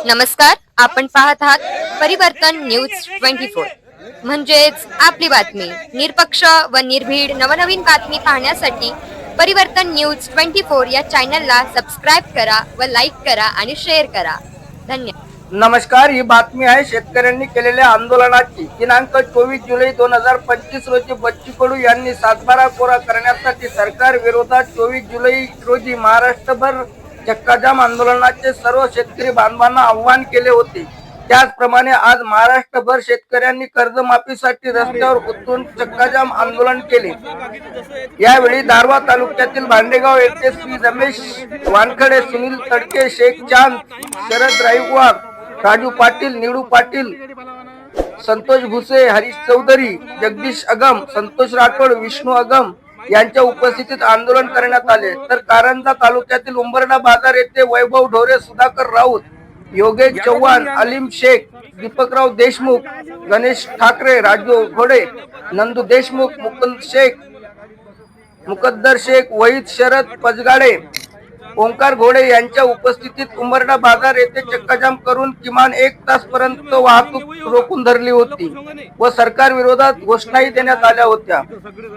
नमस्कार, आपण पाहत आहात परिवर्तन न्यूज 24 म्हणजेच आपली बातमी. निरपक्ष व निर्भीड नवनवीन बातमी पाहण्यासाठी परिवर्तन न्यूज 24 या चॅनलला सबस्क्राईब करा व लाईक करा आणि शेअर करा. धन्यवाद. नमस्कार, ही बातमी आहे शेतकऱ्यांनी केलेल्या आंदोलनाची. दिनांक 24 जुलै 2025 रोजी बच्चू कडू यांनी सातबारा कोरा करण्यासाठी सरकार विरोधात 24 जुलै रोजी महाराष्ट्रभर चक्काजाम आंदोलनाचे सर्व शेतकरी बांधवांना आवाहन केले होते. त्याचप्रमाणे आज महाराष्ट्रभर शेतकऱ्यांनी कर्जमाफीसाठी रस्त्यावर उतरून चक्काजाम आंदोलन केले. यावेळी दारव्हा तालुक्यातील भांडेगाव येथे श्री रमेश वानखडे, सुनील तडके, शेख चांद, शरद रायवाड, राजू पाटील, निळू पाटील, संतोष भुसे, हरीश चौधरी, जगदीश अगम, संतोष राठोड, विष्णू अगम यांच्या उपस्थितीत आंदोलन करण्यात आले. तर कारंजा तालुक्यातील उंबरडा बाजार येथे वैभव ढोरे, सुधाकर राऊत, योगेश चव्हाण, अलीम शेख, दीपकराव देशमुख, गणेश ठाकरे, राजू घोडे, नंदू देशमुख, मुकद्दर शेख, वहीद शरद पजगाडे, ओंकार घोडे यांच्या उपस्थितीत उंबरडा बाजार येथे चक्काजाम करून किमान 1 तासपर्यंत वाहतूक रोखून धरली होती व सरकार विरोधात घोषणाही देण्यात आल्या होत्या.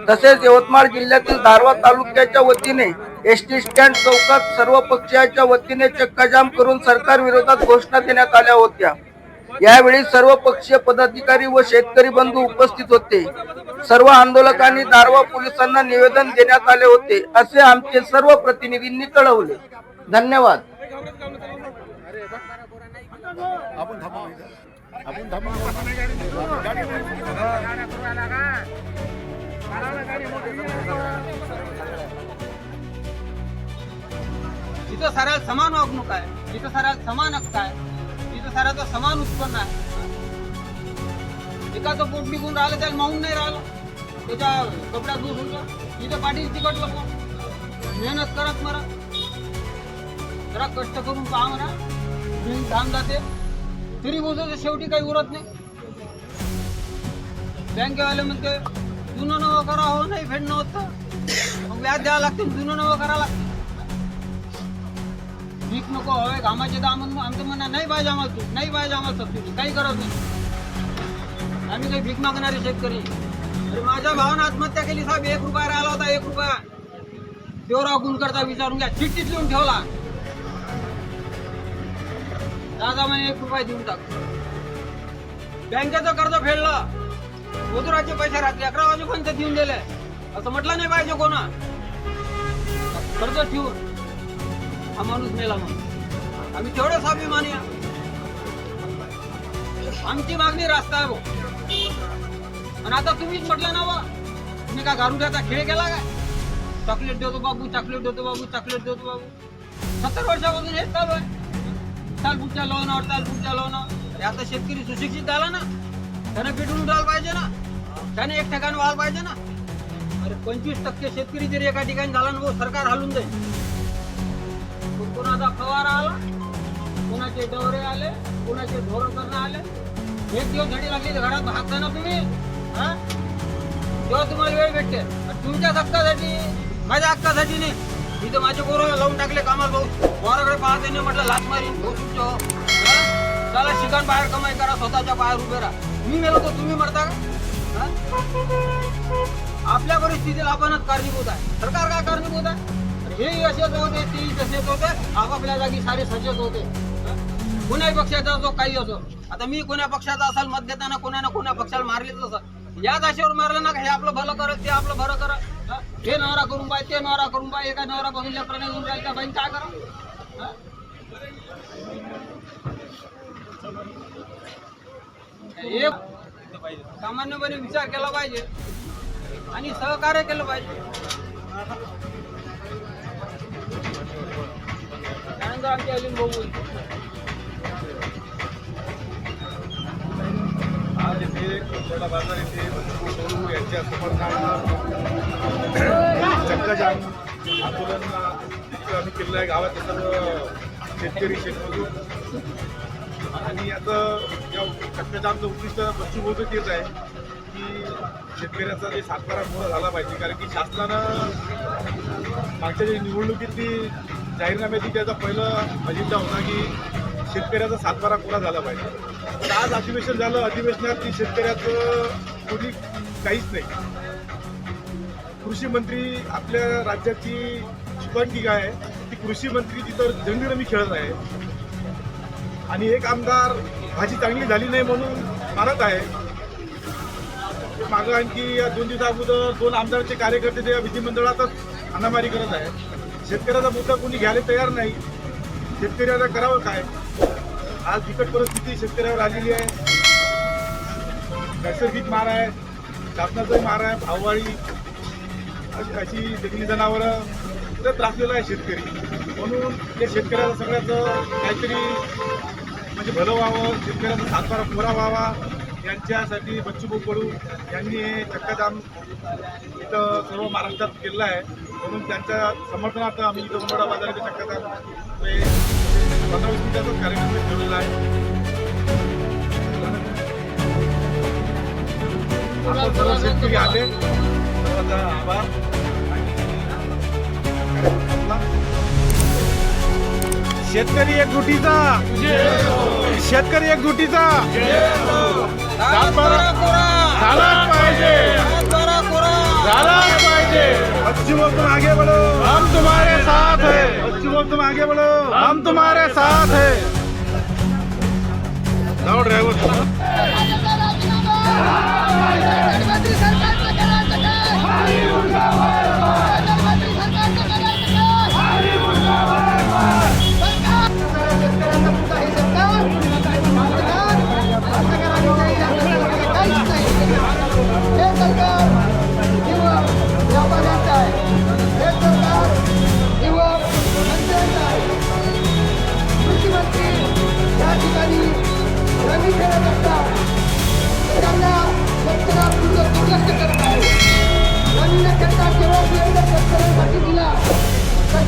तसेच यवतमाळ जिल्ह्यातील दारव्हा तालुक्याच्या वतीने एसटी स्टँड चौकात सर्व पक्षाच्या वतीने चक्काजाम करून सरकार विरोधात घोषणा देण्यात आल्या होत्या. यावेळी सर्व पक्षीय पदाधिकारी व शेतकरी बंधू उपस्थित होते. सर्व आंदोलकांनी दारव्हा पोलिसांना निवेदन देण्यात आले होते असे आमचे सर्व प्रतिनिधींनी कळवले. धन्यवाद. जिथं साऱ्या समान वागणूक आहे, जिथं साऱ्या समान हक्क आहे, जिथं साऱ्याचं समान उत्पन्न आहे. एकाचं पोट निघून राहिलं त्याला माहून नाही राहिलं, त्याच्या कपड्यात दूध होतं. इथं पाठीच तिकट लोक मेहनत करत मरा, जरा कष्ट करून पहा म्हणा, धाम जाते तरी बोलतो शेवटी काही उरत नाही. बँकेवाले म्हणते जुनं नवं करा, हो नाही फेडणं होतं, मग व्याज द्यावं लागते, जुनं नवं करा लागते. भीक नको हवे, घामाचे दाम आमचं म्हणा नाही पाहिजे आम्हाला, तू नाही पाहिजे आम्हाला सबसिडी, काही करत नाही. आम्ही काही भीक मागणारे शेतकरी. अरे माझ्या भावानं आत्महत्या केली साहेब, 1 रुपया राहिला होता, 1 रुपया. देवराव गुणकरचा विचारून घ्या, चिठ्ठीत लिहून ठेवला, दादा म्हणे 1 रुपया देऊन टाक. बँकेचं कर्ज फेडलं, मजुराचे पैसे रात्री 11 वाजेपर्यंत देऊन दिले, असं म्हटलं नाही पाहिजे कोणा. कर्ज ठेवून हा माणूस मेला म्हणून आम्ही तेवढे स्वाभिमानी आहे. आमची मागणी रास्ता आहे भाऊ. आणि आता तुम्हीच म्हटलं ना बा, तुम्ही का गारुड्याचा खेळ केला काय? चॉकलेट देतो बाबू, चॉकलेट देतो बाबू, चॉकलेट देतो बाबू. 70 वर्षापासून हेच चालू आहे. चाल पुढच्या लोनावर, चाल पुढच्या लोनावर. आता शेतकरी सुशिक्षित झाला ना, त्याने पेटून उडायला पाहिजे ना, त्याने एक ठिकाणी व्हायला पाहिजे ना. अरे 25% शेतकरी जरी एका ठिकाणी झाला ना भाऊ, सरकार हलून जाईल. कोणाचा फवारा आला, कोणाचे डवरे आले, कोणाचे ढोर करणं आले. एक दिवस झडी लागली तर घरात भागता ना तुम्ही, तेव्हा तुम्हाला वेळ भेटते. तुमच्याच हक्कासाठी, माझ्या हक्कासाठी नाही. इथं माझे पोरं लावून टाकले कामाला भाऊ, पोराकडे पाहते नाही म्हटलं लाच मारीन भाऊ तुमच्या. चला शिकण, बाहेर कमाई करा, स्वतःच्या पायावर उभे राहा. मी मेलो तर तुम्ही मरता का? आपल्या परिस्थितीला आपणच कारणीभूत आहे, सरकार काय कारणीभूत आहे? हेही असेच होते, तेही तसेच होते, आपापल्या जागी सारे सचेत होते. कोण्याही पक्षाचा असो, काही असो. आता मी कोण्या पक्षाचा असाल, मत देताना कोणा ना कोण्या पक्षाला मारलेच असं. याच आशेवर मारलं ना, हे आपलं भलं करत, ते आपलं भलं करत. हे नवरा करून पाय, ते नवरा करून पाय, एका नवरा पासून लेकरं घेऊन राहील त्या बाईन काय करा. एक सामान्यपणे विचार केला पाहिजे आणि सहकार्य केलं पाहिजे. आमचे अलीम भाऊ आज येथे उंबरडा बाजार येथे यांच्या समर्थनार्थ चक्काजाम आंदोलन आम्ही केलेलं आहे. गावात सर्व शेतकरी, शेतमजूर. आणि याचं या चक्काजामचं उद्दिष्ट बच्चू कडू तेच आहे की शेतकऱ्याचा जे सातबारा मोहरा झाला पाहिजे. कारण की शासनानं मागच्या जे निवडणुकीत ती जाहीरनाम्याची त्याचा पहिला अजेंडा होता की शेतकऱ्याचा सातबारा कोरा झाला पाहिजे. तर आज अधिवेशन झालं, अधिवेशनात ती शेतकऱ्याचं कोणी काहीच नाही. कृषी मंत्री आपल्या राज्याची शुभांगी आहे, ती कृषी मंत्री तिथं रंगरमी खेळत आहे आणि एक आमदार भाजी चांगली झाली नाही म्हणून मारत आहे. मागं आणखी 2 दिवसा अगोदर 2 आमदारांचे कार्यकर्ते त्या विधिमंडळातच हाणामारी करत आहे. शेतकऱ्याचा मुद्दा कोणी घ्यायला तयार नाही. शेतकऱ्याला करावं काय? आज बिकट परिस्थिती शेतकऱ्यावर आलेली आहे. नैसर्गिक मार आहे, शासनाचाही मार आहे, भाववाढी अशी जंगली जनावरं तर त्रासलेला आहे शेतकरी. म्हणून या शेतकऱ्याला सगळ्याचं काहीतरी म्हणजे भलं व्हावं, शेतकऱ्याचा सातबारा कोरा व्हावा यांच्यासाठी बच्चूभाऊ कडू यांनी हे चक्काजाम इथं सर्व महाराष्ट्रात केलं आहे. म्हणून त्यांच्या समर्थनार्थ आम्ही इथं उंबरठा बाजाराच्या चक्काजाम 15-20 मिनिटाचाच कार्यक्रम ठेवलेला आहे. आपण सर्व शेतकरी आले, सर्वांचा आभार. शेतकरी एकजुटीचा, शेतकरी एकजुटीचा सातबारा झालाच पाहिजे, झालाच पाहिजे. पश्चिमों तुम आगे बढ़ो, हम तुम्हारे साथ है. पश्चिमों तुम आगे बढ़ो, हम तुम्हारे साथ है. जाओ ड्राइवर.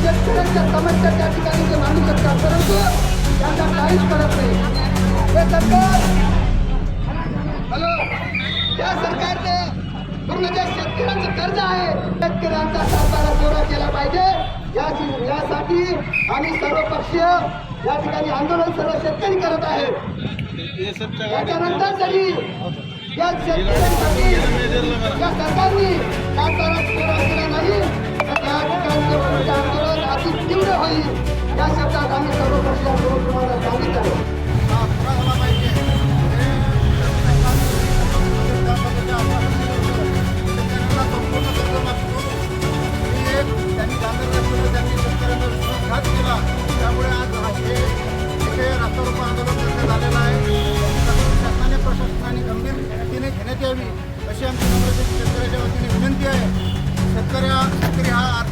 शेतकऱ्यांच्या समस्या त्या ठिकाणी ते मांडू शकतात, परंतु त्यांना काहीच करत नाही. हे सरकार त्या सरकारने पूर्ण जे शेतकऱ्यांचं कर्ज आहे शेतकऱ्यांचा सातबारा कोरा केला पाहिजे. यासाठी आम्ही सर्वपक्षीय या ठिकाणी आंदोलन सर्व शेतकरी करत आहे. याच्यानंतर तरी या शेतकऱ्यांसाठी या सरकारने सातबारा कोरा केला नाही तर या ठिकाणचे पुढचे आंदोलन अधिक तीव्र होईल. या शब्दात आम्ही सर्वपक्षीय आंदोलन तुम्हाला सांगितलं आहे. त्यांनी शेतकऱ्यांना विश्वासघात केला, त्यामुळे आज हे रास्ता रोको आंदोलन करण्यात आलेलं आहे. शासनाने प्रशासनाने गंभीरतेने घेण्यात यावी अशी आमची नम्र शेतकऱ्याच्या वतीने विनंती आहे. शेतकरी हा